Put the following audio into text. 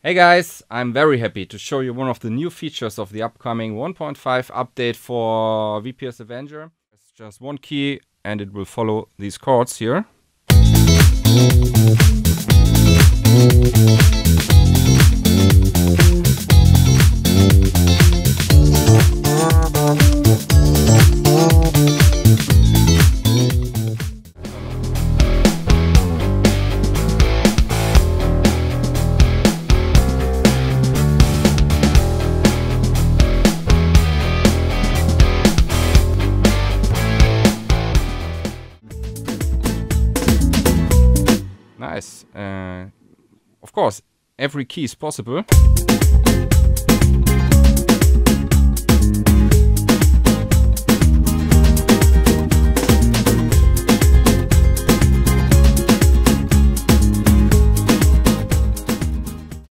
Hey guys, I'm very happy to show you one of the new features of the upcoming 1.5 update for VPS Avenger. It's just one key and it will follow these chords here. Nice. Of course, every key is possible.